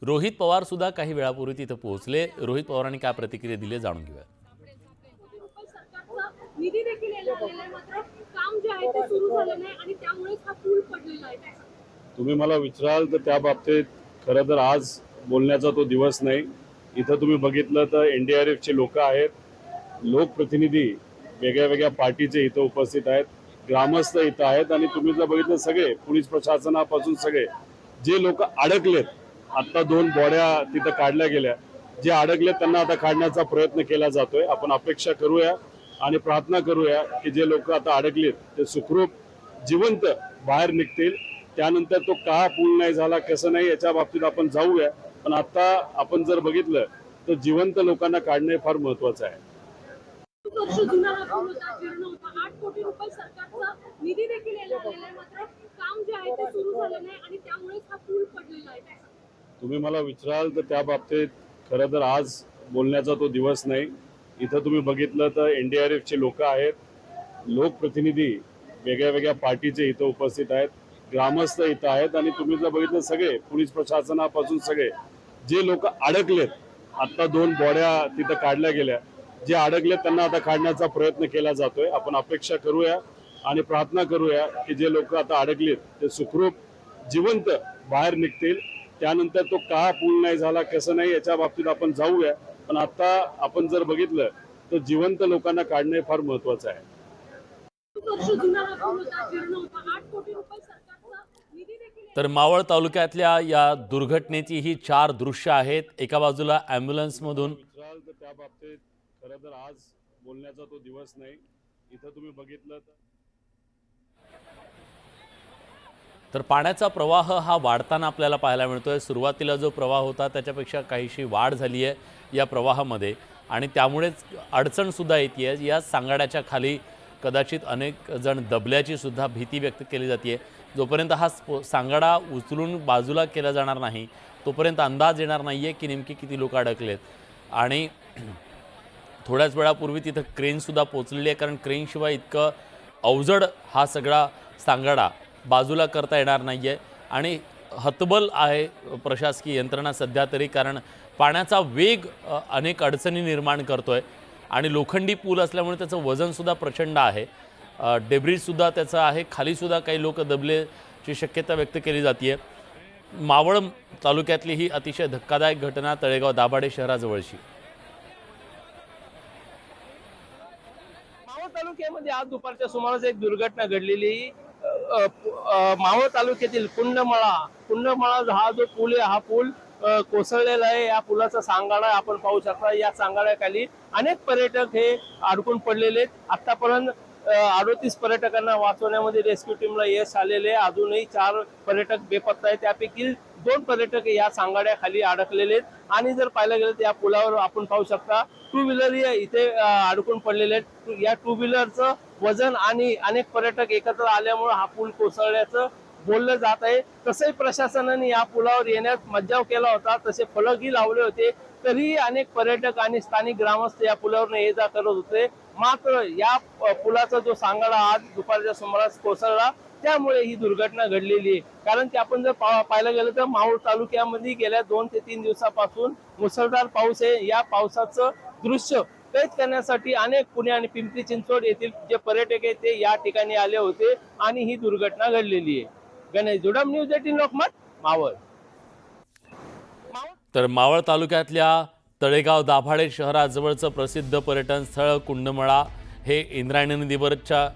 रोहित पवार सुद्धा काही वेळापूर्वी तिथे पोहोचले। रोहित पवारांनी काय प्रतिक्रिया दिली जाणून घेऊया। निधी देखील आलेला आहे, मात्र काम जे आहे ते सुरू झालं नाही आणि त्यामुळेच हा पूल पडलेला आहे। तुम्ही मला विचाराल तर त्या बाबतीत खरं तर आज बोलण्याचा तो दिवस नाही। इथं तुम्ही बघितलं तर एनडीआरएफचे लोक आहेत, लोकप्रतिनिधी वेगळ्या वेगळ्या पार्टीचे इथं उपस्थित आहेत, ग्रामस्थ इथं आहेत आणि तुम्ही जर बघितलं सगळे पोलीस प्रशासनापासून सगळे जे लोक अडकलेत, आता 2 बॉड्या तिथं काढल्या गेल्या, जे अडकलेत त्यांना आता काढण्याचा प्रयत्न केला जातोय। आपण अपेक्षा करूया आणि प्रार्थना करूया की जे लोक आता अडकलेत ते सुखरूप जिवंत बाहेर निघतील। त्यानंतर तो का पूल नाही झाला कसं नाही याच्या बाबतीत आपण जाऊया, पण आता आपण जर बघितलं तर जिवंत लोकांना काढणे फार महत्वाचं आहे। वर्ष जुना हा पूल होता, जीर्ण होता। 8 कोटी रुपये सरकारचा निधी देखील आलेला आहे, मात्र काम जे आहे ते सुरू झालं नाही आणि त्यामुळेच हा पूल पडलेला आहे। तुम्ही मला विचाराल तर त्या बाबतीत खरं तर आज बोलण्याचा तो दिवस नाही। इथं तुम्ही बघितलं तर एनडीआरएफचे लोक आहेत, लोकप्रतिनिधी वेगळ्या वेगळ्या पार्टीचे इथं उपस्थित आहेत, ग्रामस्थ इथं आहेत आणि तुम्ही जर बघितलं सगळे पोलीस प्रशासनापासून सगळे जे लोक अडकलेत, आता 2 बॉड्या तिथं काढल्या गेल्या, जे अडकलेत त्यांना आता काढण्याचा प्रयत्न केला जातोय। आपण अपेक्षा करूया आणि प्रार्थना करूया की जे लोक आता अडकलेत ते सुखरूप जिवंत बाहेर निघतील। त्यानंतर तो का पूल नाही झाला कसं नाही याच्या बाबतीत आपण जाऊया, पण आता आपण जर बघितलं तर जिवंत लोकांना काढणे फार महत्वाचं आहे। वर्ष जुना हा पूल होता, जीर्ण होता। 8 कोटी रुपये सरकारचा निधी देखील तर मावळ तालुक्यातल्या या दुर्घटनेची ही 4 दृश्य आहेत। एका बाजूला ॲम्ब्युलन्समधून विचाराल तर त्या बाबतीत खरं तर आज बोलण्याचा तो दिवस नाही। इथं तुम्ही बघितलं तर पाण्याचा प्रवाह हा वाढताना आपल्याला पाहायला मिळतोय। सुरुवातीला जो प्रवाह होता त्याच्यापेक्षा काहीशी वाढ झाली आहे या प्रवाहामध्ये आणि त्यामुळेच अडचण सुद्धा येते। या सांगाड्याच्या खाली कदाचित अनेक जण दबल्याची सुद्धा भीती व्यक्त केली जाते। जोपर्यंत हा सांगाडा उचलून बाजूला केला जाणार नाही तोपर्यंत अंदाज येणार नाहीये की नेमकी किती लोक अडकलेत। आणि थोड्याच वेळापूर्वी तिथं क्रेन सुद्धा पोहोचलेली आहे, कारण क्रेनशिवाय इतकं अवजड हा सगळा सांगाडा बाजूला करता येणार नाही आहे। आणि हतबल आहे प्रशासकीय यंत्रणा सध्या तरी, कारण पाण्याचा वेग अनेक अडचणी निर्माण करतोय आणि लोखंडी पूल असल्यामुळे त्याचं वजनसुद्धा प्रचंड आहे। डेब्रिजसुद्धा त्याचं आहे, खालीसुद्धा काही लोक दबल्याची शक्यता व्यक्त केली जाते। मावळ तालुक्यातली ही अतिशय धक्कादायक घटना तळेगाव दाभाडे शहराजवळची। मावळ तालुक्यामध्ये आज दुपारच्या सुमारास एक दुर्घटना घडलेली। मावळ तालुक्यातील कुंडमळा हा जो पूल आहे, हा पूल कोसळलेला आहे। या पुलाचा सांगाडा आपण पाहू शकता। या सांगाड्याखाली अनेक पर्यटक हे अडकून पडलेले आहेत। आतापर्यंत 38 पर्यटकांना वाचवण्यामध्ये रेस्क्यू टीमला यश आलेले आहे। अजूनही 4 पर्यटक बेपत्ता आहेत, त्यापैकी 2 पर्यटक या सांगाड्याखाली अडकलेले आहेत। आणि जर पाहायला गेलं तर या पुलावर आपण पाहू शकता 2 व्हीलर इथे अडकून पडलेले आहेत। या 2 व्हीलरचं वजन आणि अनेक पर्यटक एकत्र आल्यामुळे हा पूल कोसळल्याचं बोललं जात आहे। तसंही प्रशासनाने या पुलावर येण्यास मज्जाव केला होता, तसे फलकही लावले होते, तरीही अनेक पर्यटक आणि स्थानिक ग्रामस्थ या पुलावर ये जा करत होते। मात्र या पुलाचा जो सांगाडा आज दुपारच्या सुमारास कोसळला, त्यामुळे ही दुर्घटना घडलेली आहे। कारण की आपण जर पाहायला गेलं तर मावळ तालुक्यामध्ये गेल्या 2 ते 3 दिवसापासून मुसळधार पाऊस आहे। या पावसाचं दृश्य कैद करण्यासाठी अनेक पुणे आणि पिंपरी चिंचवड येथील जे पर्यटक आहेत ते या ठिकाणी आले होते आणि ही दुर्घटना घडलेली आहे। गणेश जुडम, न्यूज 18 लोकमत, मावळ। तर मावळ तालुक्यातल्या तळेगाव दाभाडे शहराजवळचं प्रसिद्ध पर्यटन स्थळ कुंडमळा हे इंद्रायणी नदीवरच्या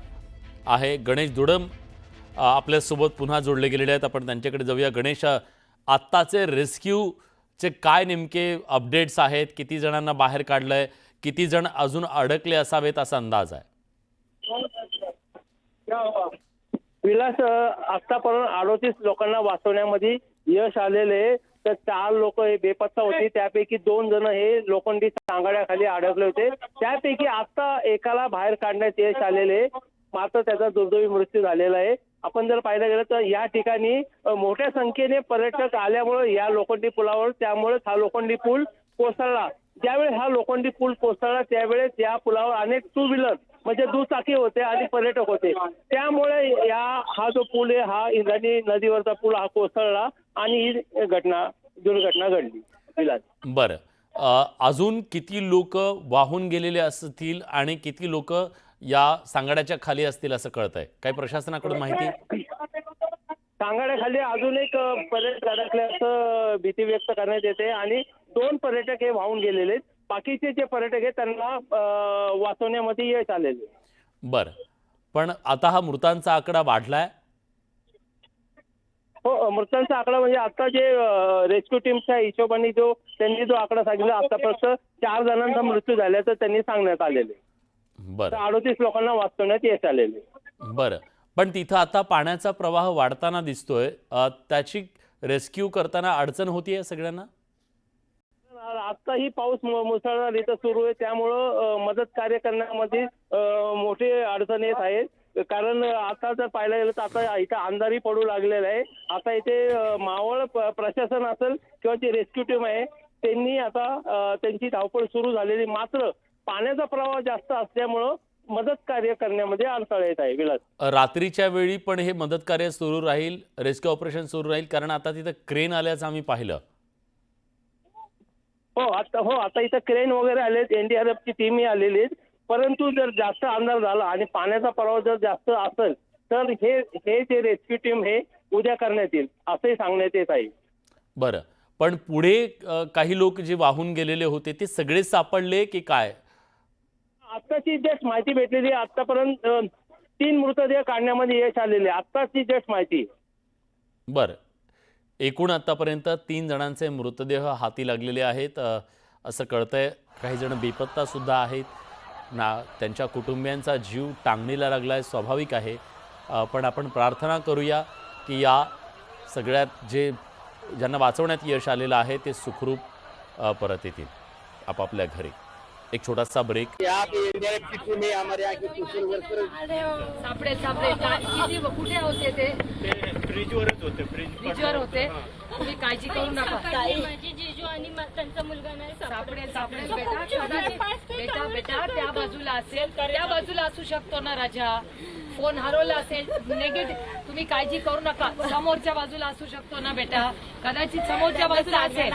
आहे। गणेश जुडम आपल्यासोबत पुन्हा जोडले गेलेले आहेत, आपण त्यांच्याकडे जाऊया। गणेश, आत्ताचे रेस्क्यूचे काय नेमके अपडेट्स आहेत? किती जणांना बाहेर काढलंय? किती जण अजून अडकले असावेत असा अंदाज आहे? विलास, आतापर्यंत 38 लोकांना वाचवण्यामध्ये यश आलेले, तर 4 लोक हे बेपत्ता होते, त्यापैकी 2 जण हे लोखंडी सांगाड्याखाली अडकले होते। त्यापैकी आता एकाला बाहेर काढण्यात यश आलेले, मात्र त्याचा दुर्दैवी मृत्यू झालेला आहे। आपण जर पाहायला गेलं तर या ठिकाणी मोठ्या संख्येने पर्यटक आल्यामुळे या लोखंडी पुलावर, त्यामुळे हा लोखंडी पूल कोसळला। ज्यावेळी हा लोखंडी पूल कोसळला त्यावेळेस या पुलावर अनेक 2 व्हीलर म्हणजे दुचाकी होते आणि पर्यटक होते, त्यामुळे हा जो पूल आहे हा इंद्रायणी नदीवरचा पूल हा कोसळला आणि ही घटना दुर्घटना घडली विलास. बरं, अजून किती लोक वाहून गेलेले असतील आणि किती लोक या सांगाड्याच्या खाली असतील असं कळतंय? काही प्रशासनाकडून माहिती? सांगाड्याखाली अजून एक पर्यटक अडकल्याचं भीती व्यक्त करण्यात येते आणि 2 पर्यटक हे वाहून गेलेले आहेत. बाकीचे जे पर्यटक आहेत त्यांना वाचवण्यामध्ये यश आलेले. बरं, पण आता हा मृतांचा आकडा वाढलाय? हो, मृतांचा आकडा म्हणजे आता जे रेस्क्यू टीमच्या हिशोबाने त्यांनी जो आकडा सांगितला आतापर्यंत 4 जणांचा मृत्यू झाल्याचं त्यांनी सांगण्यात आलेले. बरं 38 लोकांना वाचवण्यात यश आलेले. बरं, पण तिथं आता पाण्याचा प्रवाह वाढताना दिसतोय, त्याची रेस्क्यू करताना अडचण होतीये सगळ्यांना? आत्ताही पाऊस मुसळधार इथं सुरू आहे, त्यामुळं मदत कार्य करण्यामध्ये मोठी अडचण येत आहे. कारण आता जर पाहायला गेलं तर आता इथं अंधारी पडू लागलेला आहे. आता इथे मावळ प्रशासन असेल किंवा जी रेस्क्यू टीम आहे त्यांनी आता त्यांची धावपळ सुरू झालेली, मात्र पाण्याचा प्रवाह जास्त असल्यामुळं मदत कार्य करण्यामध्ये अडथळा येत आहे. विलास, रात्रीच्या वेळी पण हे मदत कार्य सुरू राहील, रेस्क्यू ऑपरेशन सुरू राहील? कारण आता तिथं क्रेन आल्याचं आम्ही पाहिलं. हो आता इथं क्रेन वगैरे आलेत, एनडीआरएफची टीमही आलेली आहे. परंतु जर जास्त अंधार झाला आणि पाण्याचा प्रवाह जर जास्त असेल तर हे जे रेस्क्यू टीम हे उद्या करण्यात येईल असंही सांगण्यात येत आहे. बरं, पण पुढे काही लोक जे वाहून गेलेले होते ते सगळे सापडले की काय? आत्ताची जस्ट माहिती भेटलेली आहे. आतापर्यंत 3 मृतदेह काढण्यामध्ये यश आलेले, आत्ताची जस्ट माहिती. बरं, एकूण आतापर्यंत 3 जणांचे मृतदेह हाती लागलेले आहेत असं कळतंय. काही जण बेपत्ता सुद्धा आहेत ना, त्यांच्या कुटुंबियांचा जीव टांगणीला लागलाय, स्वाभाविक आहे. पण आपण प्रार्थना करूया की या सगळ्यात ज्यांना वाचवण्यात यश आलेलं आहे ते सुखरूप परत येतील आपापल्या घरी. एक छोटासा ब्रेक. सापडे कुठे होते ते? ब्रिजवरच होते. ब्रिजवर होते. तुम्ही काळजी करू नका. माझी जीजू आणि त्यांचा मुलगा नाही सापडेल बेटा त्या बाजूला असेल, त्या बाजूला असू शकतो ना राजा. फोन हरवला असेल निगेटिव्ह, तुम्ही काळजी करू नका. समोरच्या बाजूला असू शकतो ना बेटा, कदाचित समोरच्या बाजूला असेल.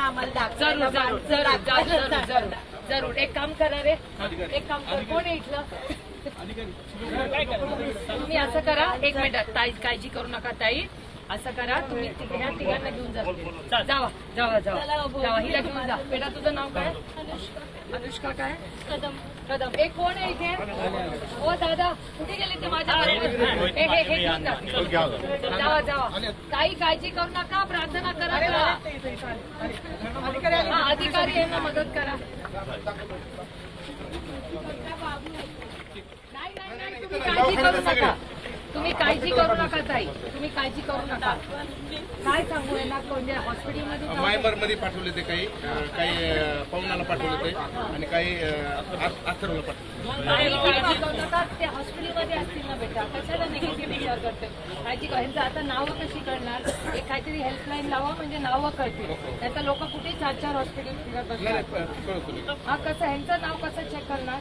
जरूर एक काम करा रे, एक काम कर. कोण आहे इथलं? तुम्ही असं करा, 1 मिनिट ताई, काळजी करू नका ताई. असं करा, तुम्ही ह्या तिघांना घेऊन जावा. हिला घेऊन जा. बेटा तुझं नाव काय? अनुष्का. काय? कदम. एक कोण आहे इथे? हो दादा, कुठे गेले ते? माझ्या हे घेऊन जा. जावा. काही काळजी करू नका, प्रार्थना करा. अधिकारी यांना मदत करा. नाही, तुम्ही काळजी करू नका ताई, तुम्ही काळजी करू नका. काय सांगू यांना? म्हणजे हॉस्पिटलमध्ये मायबरमध्ये पाठवले ते, काही पवनाला पाठवले ते आणि काही अथर्वला पाठवले. काळजी करू नका. ते हॉस्पिटलमध्ये असतील ना बेटा, कशाला निगेटिव्ह विचार करते? काळजी ह्यांचं आता नावं कशी करणार? एक काहीतरी हेल्पलाईन लावा म्हणजे नावं कळतील. त्याचा लोक कुठे 4 हॉस्पिटल फिरत बसतात. हा, कसं ह्यांचं नाव कसं चेक करणार?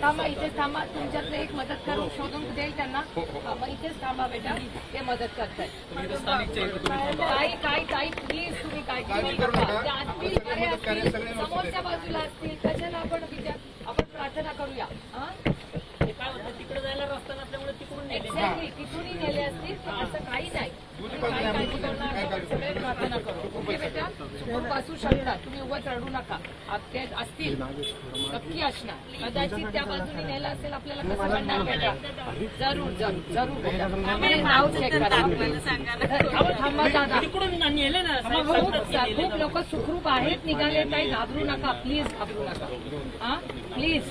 थांबा, इथेच थांबा. तुमच्यातलं एक मदत करून शोधून देईल त्यांना. मग इथेच थांबा बेटा, ते मदत करताय. काही प्लीज तुम्ही काळजी करू नका. असतील समोरच्या बाजूला असतील, कशाला आपण प्रार्थना करूया. तिकडे जायला रस्ता नसल्यामुळे तिथूनही नेले असतील, असं काही नाही. सगळे प्रार्थना करू. ओके बेटा, सुखरूप असू शकतात, तुम्ही उगाच रडू नका. ते असतील, नक्की असणार. कदाचित त्या बाजूने नेलं असेल, आपल्याला कसं करणार बेटा? जरूर बेटा. नाव चेक करा. थांबा दादा. खूप लोक सुखरूप आहेत, निघाले. काही घाबरू नका, प्लीज घाबरू नका. हा, प्लीज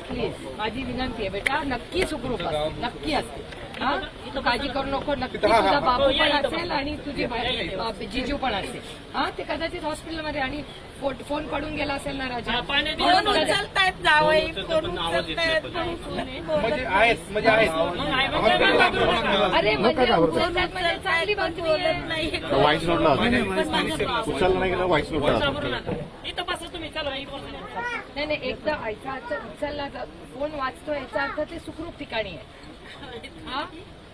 माझी विनंती आहे बेटा, नक्की सुखरूप असतील, नक्की असतील. हा, तू काळजी करू नको. नक्की तुझा बाबू पण असेल आणि तुझी जिजू पण असेल. हा, ते कदाचित हॉस्पिटलमध्ये आणि फोन पडून गेला असेल ना राजा. अरे म्हणजे चांगली बातमी आहे. व्हाईस नोटला उचलला नाही, व्हाईस नोटला. नाही, एकदा याचा अर्थ उचलला, फोन वाचतो याचा अर्थ ते सुखरूप ठिकाणी आहे. हा,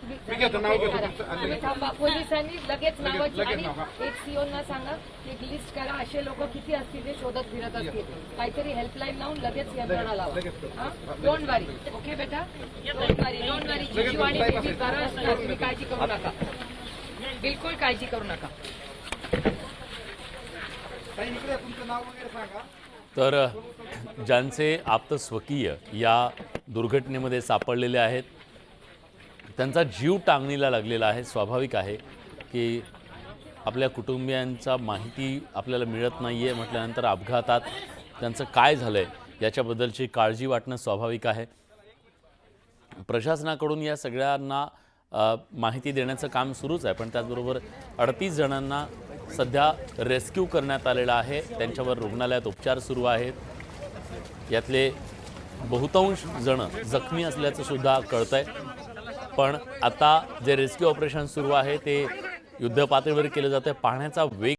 मी घेतो, नाव घेतो तुमचं. आणि- तुम्ही थांबा, पोलिसांनी लगेच नावाची लगेच आणि नाव, हा. एक सीओना सांगा एक लिस्ट करा, असे लोक किती असतील ते शोधत फिरत असतील, काहीतरी हेल्पलाईन लावून लगेच यंत्रणा लावा. डोंट वरी, ओके बेटा, डोंट वरी. जिजू आणि बेबी बरं असणार, तुम्ही काळजी करू नका, बिलकुल काळजी करू नका. ताई, इकडे तुमचं नाव वगैरे सांगा. तर ज्यांचे आप्त स्वकीय या दुर्घटनेमध्ये सापडलेले आहेत त्यांचा जीव टांगणीला लागलेला आहे. स्वाभाविक आहे की आपल्या कुटुंबियांचा माहिती आपल्याला मिळत नाही आहे म्हटल्यानंतर अपघातात त्यांचं काय झालं आहे याच्याबद्दलची काळजी वाटणं स्वाभाविक आहे. प्रशासनाकडून या सगळ्यांना माहिती देण्याचं काम सुरूच आहे, पण त्याचबरोबर 38 जणांना सध्या रेस्क्यू करण्यात आलेला आहे. त्यांच्यावर रुग्णालयात उपचार सुरू आहेत. यातले बहुतांश जण जखमी असल्याचं सुद्धा कळतंय. पण आता जे रेस्क्यू ऑपरेशन सुरू आहे ते युद्धपातळीवर केलं जातं. पाण्याचा वेग